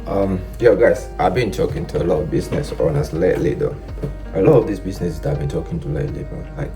Yo guys, I've been talking to a lot of business owners lately though. A lot of these businesses that I've been talking to lately, bro, like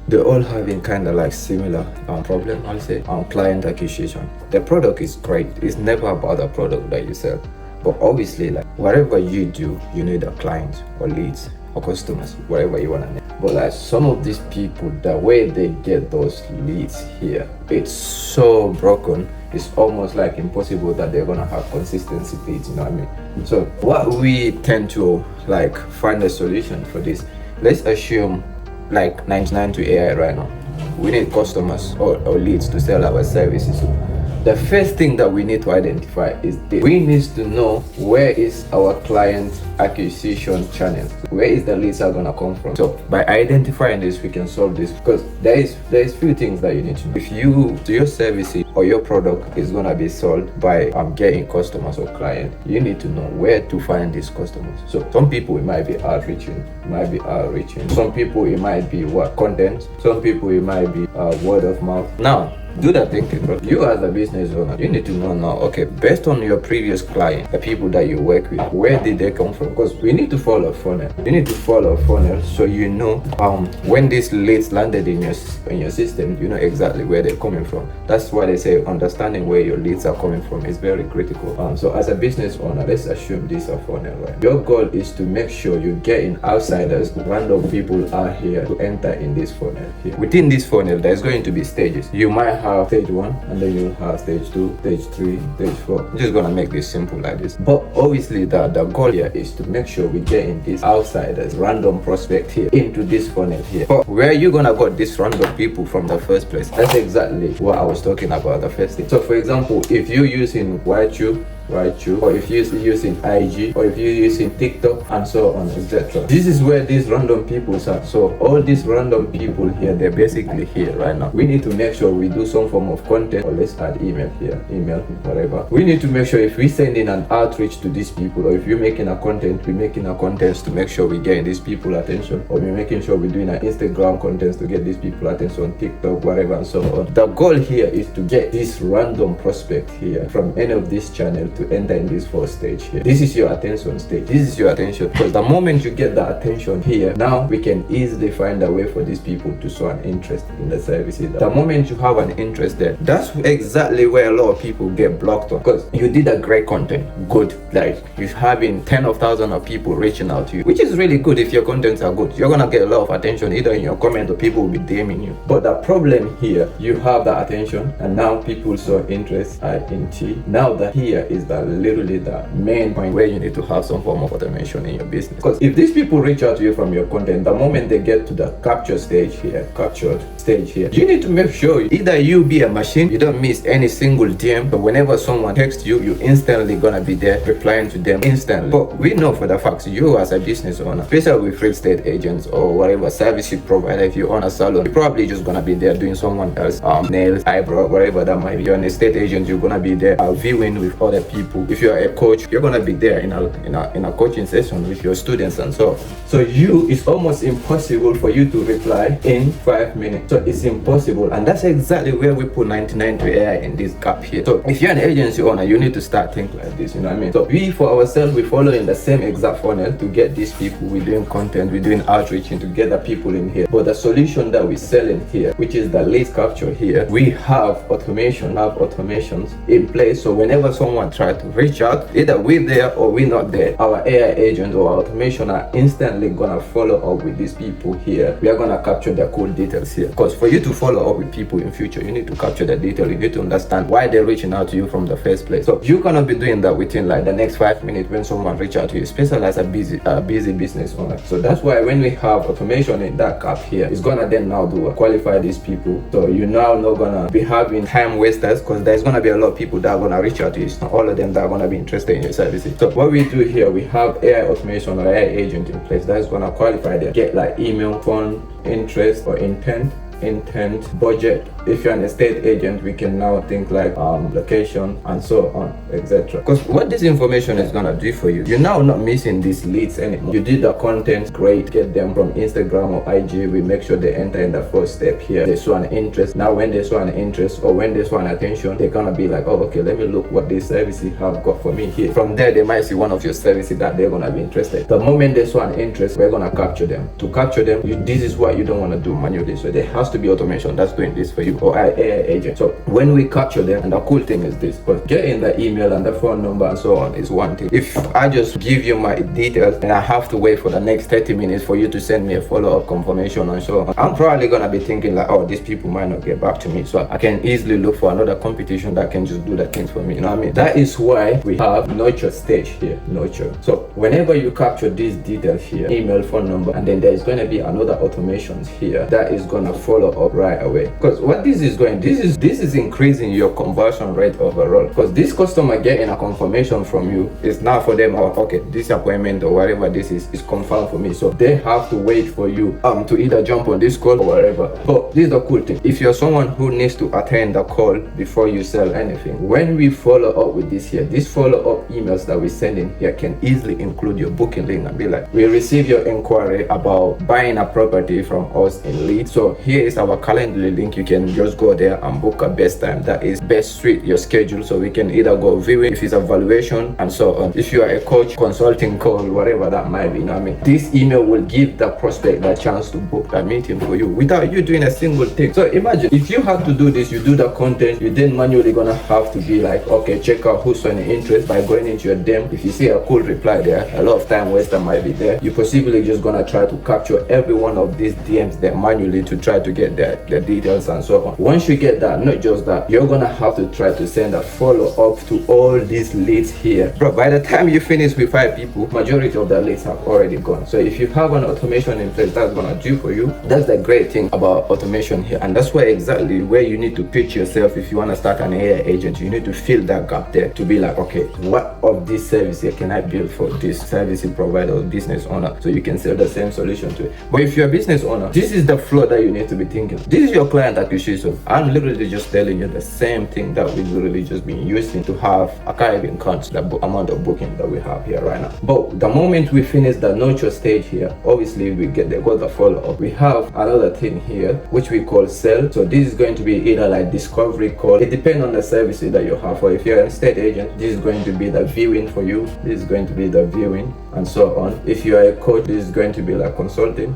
they're all having kind of like similar problem, I'll say, client acquisition. The product is great. It's never about the product that you sell. But obviously, like whatever you do, you need a client or leads or customers, whatever you want to name. But like some of these people, the way they get those leads here, it's so broken. It's almost like impossible that they're gonna have consistency leads, you know what I mean? So what we tend to like find a solution for this, let's assume like 99 to AI right now. We need customers or leads to sell our services. The first thing that we need to identify is this. We need to know where is our client acquisition channel. Where is the leads are gonna come from? So by identifying this, we can solve this, because there is few things that you need to know. If your services or your product is gonna be sold by getting customers or client, you need to know where to find these customers. So some people it might be outreaching. Some people it might be content. Some people it might be word of mouth. Now do that thinking, bro. You as a business owner, you need to know now, okay, based on your previous client, the people that you work with, where did they come from? Because we need to follow a funnel. You need to follow a funnel so you know when these leads landed in your system, you know exactly where they're coming from. That's why they say understanding where your leads are coming from is very critical. So as a business owner, let's assume this is a funnel, right? Your goal is to make sure you're getting outsiders, random people are here to enter in this funnel here. Within this funnel, there's going to be stages. You might have stage 1, and then you'll have stage 2, stage 3, stage 4. I'm just gonna make this simple like this. But obviously the goal here is to make sure we get in these outsiders, random prospect here into this funnel here. But where you gonna get these random people from the first place? That's exactly what I was talking about the first thing. So for example, if you're using YTube, or if you're using IG, or if you're using TikTok, and so on, etc. This is where these random people are. So all these random people here, they're basically here right now. We need to make sure we do some form of content, or let's add email here, whatever. We need to make sure if we send in an outreach to these people, or if you're making a content, we're making a content to make sure we're getting these people attention, or we're making sure we're doing an Instagram content to get these people attention, TikTok, whatever, and so on. The goal here is to get this random prospect here from any of this channel to enter in this first stage here. This is your attention stage. This is your attention, because the moment you get the attention here, now we can easily find a way for these people to show an interest in the services. The moment you have an interest there, that's exactly where a lot of people get blocked on, because you did a great content, good, like you're having 10 of thousands of people reaching out to you, which is really good. If your contents are good, you're gonna get a lot of attention either in your comment or people will be DMing you. But the problem here, you have the attention and now people show interest, INT. Now that here is literally the main point where you need to have some form of automation in your business. Because if these people reach out to you from your content, the moment they get to the captured stage here, you need to make sure either you be a machine, you don't miss any single DM, but whenever someone texts you, you instantly gonna be there replying to them instantly. But we know for the fact you as a business owner, especially with real estate agents or whatever service you provide, if you own a salon, you're probably just gonna be there doing someone else nails, eyebrow, whatever that might be. You're an estate agent, you're gonna be there viewing with other people. If you're a coach, you're gonna be there in a coaching session with your students and so on. So it's almost impossible for you to reply in 5 minutes. So it's impossible, and that's exactly where we put 99 to AI in this gap here. So if you're an agency owner, you need to start thinking like this, you know what I mean? So we for ourselves, we're following the same exact funnel to get these people. We're doing content, we're doing outreach to get the people in here. But the solution that we're selling here, which is the lead capture here, we have automations in place. So whenever someone tries to reach out, either we're there or we're not there, our AI agent or automation are instantly gonna follow up with these people here. We are gonna capture their cool details here, because for you to follow up with people in future, you need to capture the detail. You need to understand why they're reaching out to you from the first place. So you cannot be doing that within like the next 5 minutes when someone reach out to you, especially as a busy business owner. So that's why when we have automation in that gap here, it's gonna then now qualify these people. So you're now not gonna be having time wasters, because there's gonna be a lot of people that are gonna reach out to you. It's not all of them that are gonna be interested in your services. So what we do here, we have AI automation or AI agent in place that's gonna qualify them, get like email, phone, interest or intent, budget, If you're an estate agent, we can now think like location and so on, etc. Because what this information is gonna do for you, you're now not missing these leads anymore. You did the content, great, get them from Instagram or IG. We make sure they enter in the first step here. They show an interest. Now when they show an interest or when they show an attention, they're gonna be like, oh, okay, let me look what this service you have got for me here. From there, they might see one of your services that they're gonna be interested. The moment they show an interest, we're gonna capture them. To capture them, this is what you don't want to do manually. So there has to be automation that's doing this for you, or AI agent. So when we capture them, and the cool thing is this, but getting the email and the phone number and so on is one thing. If I just give you my details and I have to wait for the next 30 minutes for you to send me a follow-up confirmation and so on, I'm probably gonna be thinking like, oh, these people might not get back to me. So I can easily look for another competition that can just do that things for me. You know what I mean? That is why we have nurture stage here. Nurture. So whenever you capture these details here, email, phone number, and then there's going to be another automations here that is going to follow up right away. Because what this is going, this is increasing your conversion rate overall. Because this customer getting a confirmation from you is now for them, oh, okay, this appointment or whatever this is confirmed for me. So they have to wait for you to either jump on this call or whatever. But this is the cool thing. If you're someone who needs to attend the call before you sell anything, when we follow up with this here, these follow up emails that we send in here can easily include your booking link and be like, we receive your inquiry about buying a property from us in Leeds. So here is our Calendly link. You can just go there and book a best time that is best suit your schedule. So we can either go viewing, if it's a valuation and so on. If you are a coach, consulting call, whatever that might be, you know what I mean? This email will give the prospect the chance to book that meeting for you without you doing a single thing. So imagine if you have to do this, you do the content, you then manually gonna have to be like, okay, check out who's showing interest by going into your DM. If you see a cool reply there, a lot of time waster might be there. You possibly just gonna try to capture every one of these DMs there manually to try to get their details and so on. Once you get that, not just that, you're gonna have to try to send a follow-up to all these leads here. Bro, by the time you finish with 5 people, majority of the leads have already gone. So if you have an automation in place that's gonna do for you, that's the great thing about automation here. And that's where exactly where you need to pitch yourself. If you want to start an AI agent, you need to fill that gap there to be like, okay, what of this service here can I build for this service provider or business owner, so you can sell the same solution to it. But if you're a business owner, this is the flow that you need to be thinking. This is your client acquisition. I'm literally just telling you the same thing that we've literally just been using to have a carrying count the amount of booking that we have here right now. But the moment we finish the nurture stage here, obviously we got the follow-up. We have another thing here which we call sell. So this is going to be either like discovery call. It depends on the services that you have. For if you're an estate agent, this is going to be the viewing for you. This is going to be the viewing and so on. If you are a coach, this is going to be like consulting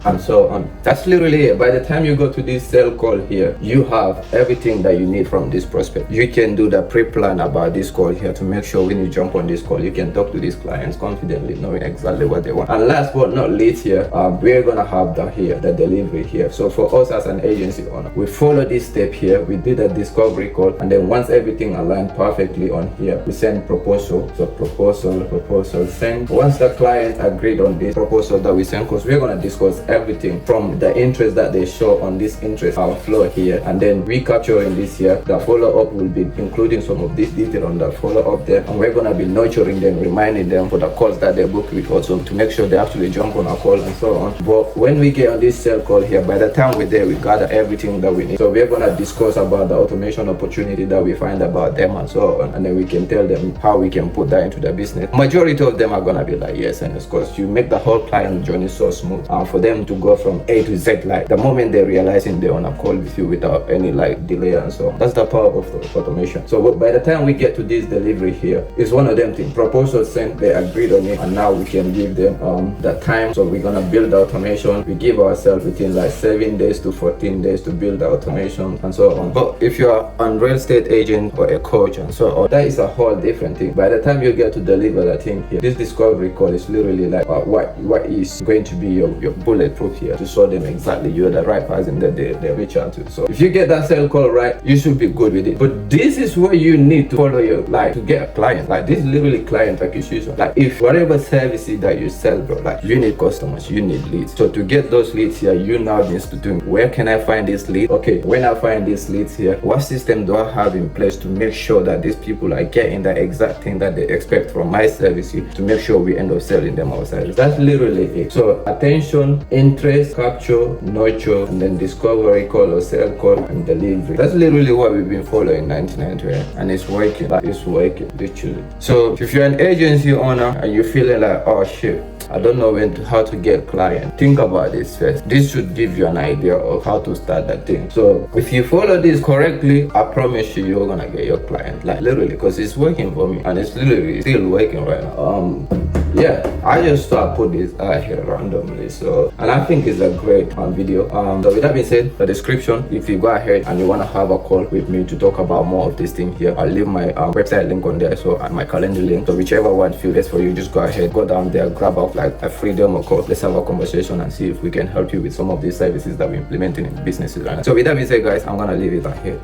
and so on. That's literally it. By the time you go to this sell call here, you have everything that you need from this prospect. You can do the pre-plan about this call here to make sure when you jump on this call, you can talk to these clients confidently, knowing exactly what they want. And last but not least here, we're gonna have the delivery here. So for us as an agency owner, we follow this step here. We did a discovery call, and then once everything aligned perfectly on here, we send proposal. So proposal send. Once the client agreed on this proposal that we send, because we're gonna discuss everything from the interest that they show on this interest flow here, and then we capture in this here. The follow-up will be including some of this detail on the follow-up there, and we're gonna be nurturing them, reminding them for the calls that they book with us, so to make sure they actually jump on a call and so on. But when we get on this sell call here, by the time we're there, we gather everything that we need. So we're gonna discuss about the automation opportunity that we find about them and so on, and then we can tell them how we can put that into the business. Majority of them are gonna be like yes, and of course you make the whole client journey so smooth, for them to go from A to Z, like the moment they're realizing they're on a call with you without any like delay and so on. That's the power of the automation. So by the time we get to this delivery here, it's one of them things. Proposal sent, they agreed on it, and now we can give them the time. So we're gonna build the automation. We give ourselves within like 7 days to 14 days to build the automation and so on. But if you're a real estate agent or a coach and so on, that is a whole different thing. By the time you get to deliver that thing here, this discovery call is literally like what is going to be your bulletproof here to show them exactly you're the right person that they reach out to. So if you get that sale call right, you should be good with it. But this is where you need to follow your life to get a client. Like this is literally client acquisition. Like if whatever services that you sell, bro, like you need customers, you need leads. So to get those leads here, you now need to do, where can I find this lead? Okay, when I find these leads here, what system do I have in place to make sure that these people are getting the exact thing that they expect from my service agency to make sure we end up selling them ourselves. That's literally it. So attention, interest, capture, nurture, and then discovery call or sell call and delivery. That's literally what we've been following 99to, and it's working. Like, it's working literally. So if you're an agency owner and you're feeling like, oh shit, I don't know how to get clients, think about this first. This should give you an idea of how to start that thing. So if you follow this correctly, I promise you're gonna get your client, like literally, because it's working for me and it's literally still working right now. Yeah, I just thought I put this out here randomly, so, and I think it's a great video. So with that being said, the description, if you go ahead and you want to have a call with me to talk about more of this thing here, I'll leave my website link on there, so my calendar link. So whichever one feels best for you, just go ahead, go down there, grab up like a free demo call. Let's have a conversation and see if we can help you with some of these services that we're implementing in businesses right now. So with that being said, guys, I'm gonna leave it right here.